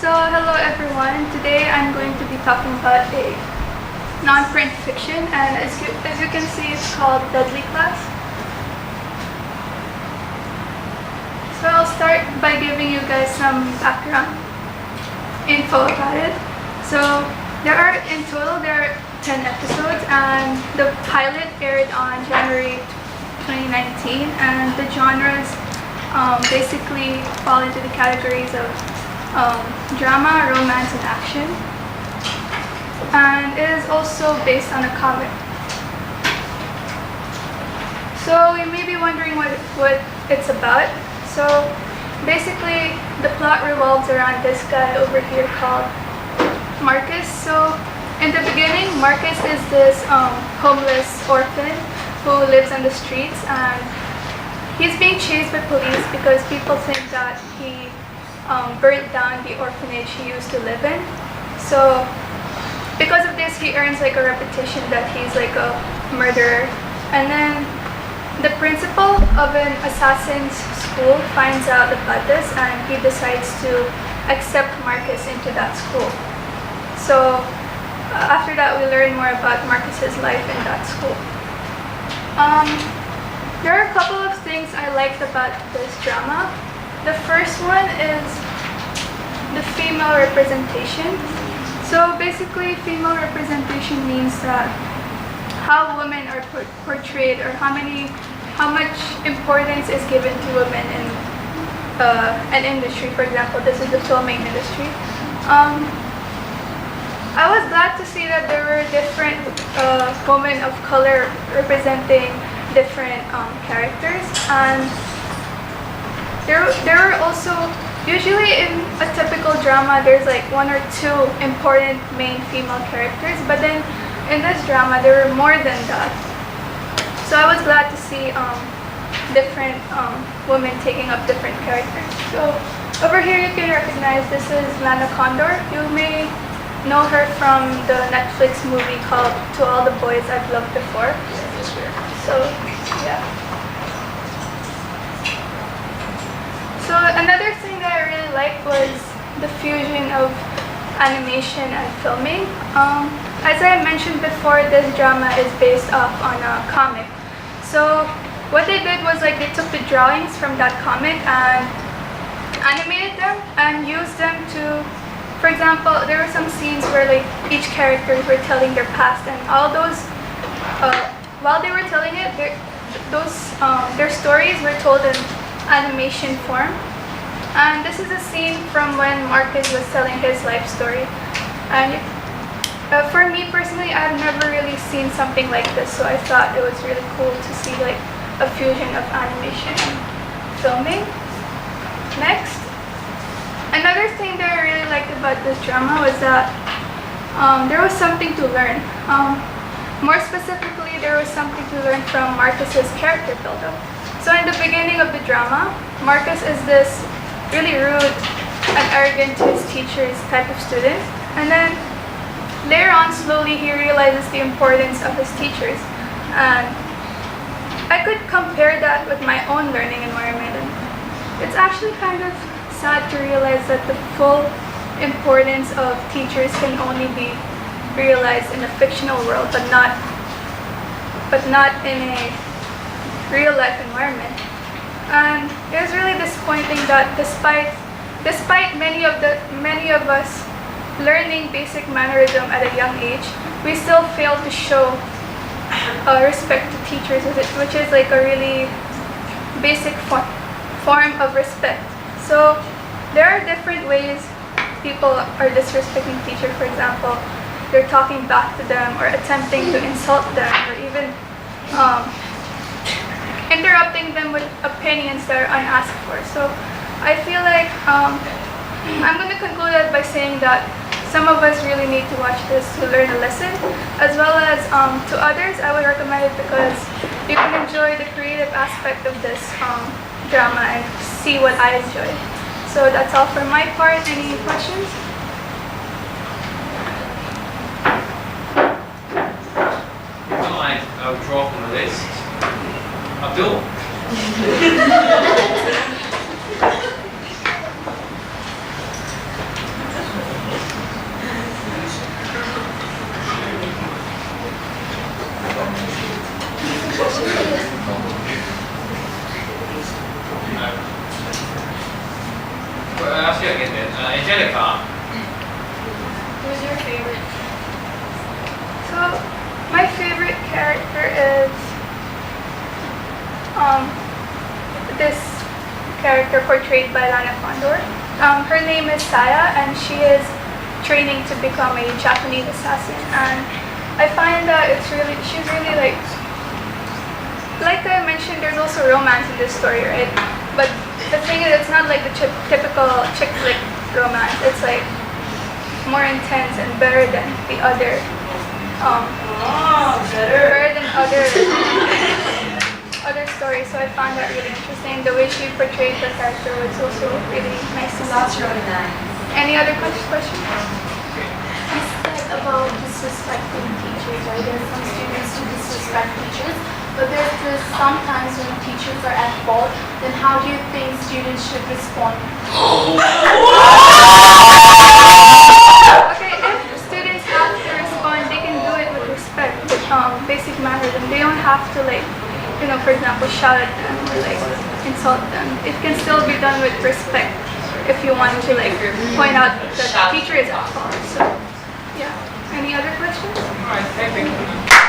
Hello everyone. Today I'm going to be talking about a non-print fiction, and as you can see, it's called Deadly Class. So I'll start by giving you guys some background info about it. So in total there are 10 episodes, and the pilot aired on January 2019, and the genres basically fall into the categories of drama, romance, and action. And it is also based on a comic. So you may be wondering what it's about. So basically the plot revolves around this guy over here called Marcus. So in the beginning, Marcus is this homeless orphan who lives on the streets, and he's being chased by police because people think that he burnt down the orphanage he used to live in. So because of this, he earns like a reputation that he's like a murderer. And then the principal of an assassin's school finds out about this, and he decides to accept Marcus into that school. So after that, we learn more about Marcus's life in that school. There are a couple of things I liked about this drama. The first one is the female representation. So basically, female representation means that how women are portrayed, or how much importance is given to women in an industry. For example, this is the filming industry. I was glad to see that there were different women of color representing different characters, and there were also, usually in a typical drama, there's like one or two important main female characters, but then in this drama there were more than that. So I was glad to see different women taking up different characters. So over here you can recognize this is Lana Condor. You may know her from the Netflix movie called To All the Boys I've Loved Before. So yeah. So another thing that I really liked was the fusion of animation and filming. As I mentioned before, this drama is based off on a comic. So what they did was like they took the drawings from that comic and animated them and used them to, for example, there were some scenes where like each character were telling their past, and all those, while they were telling it, their stories were told in animation form. And this is a scene from when Marcus was telling his life story. And for me personally, I've never really seen something like this, so I thought it was really cool to see like a fusion of animation and filming. Next, another thing that I really liked about this drama was that there was something to learn. More specifically, there was something to learn from Marcus's character build-up. So in the beginning of the drama, Marcus is this really rude and arrogant to his teachers type of student. And then later on, slowly he realizes the importance of his teachers. And I could compare that with my own learning environment. And it's actually kind of sad to realize that the full importance of teachers can only be realized in a fictional world, but not in a real life environment. And it was really disappointing that despite many of us learning basic mannerism at a young age, we still fail to show respect to teachers, which is like a really basic form of respect. So there are different ways people are disrespecting teachers. For example, they're talking back to them, or attempting to insult them, or even interrupting them with opinions that are unasked for. So I feel like I'm going to conclude that by saying that some of us really need to watch this to learn a lesson, as well as to others I would recommend it because you can enjoy the creative aspect of this drama and see what I enjoy. So that's all for my part. Any questions? I'll drop on the list. Abdul. then Angelica. Who's your favorite? So, my favorite character is this character portrayed by Lana Condor. Her name is Saya, and she is training to become a Japanese assassin. And I find that she's really like I mentioned, there's also romance in this story, right? But the thing is, it's not like the typical chick flick romance. It's like more intense and better than the other. Better than other stories. So I found that really interesting. The way she portrayed the character was also really nice to see. That's really nice. Any other questions? You said about disrespecting teachers, right? There are some students who disrespect teachers, but there's sometimes when teachers are at fault, then how do you think students should respond? Okay, if students have to respond, they can do it with respect, with basic manners, and they don't have to for example, shout at them or insult them. It can still be done with respect if you want to point out that the teacher is at fault. So, yeah. Any other questions? Alright, thank you.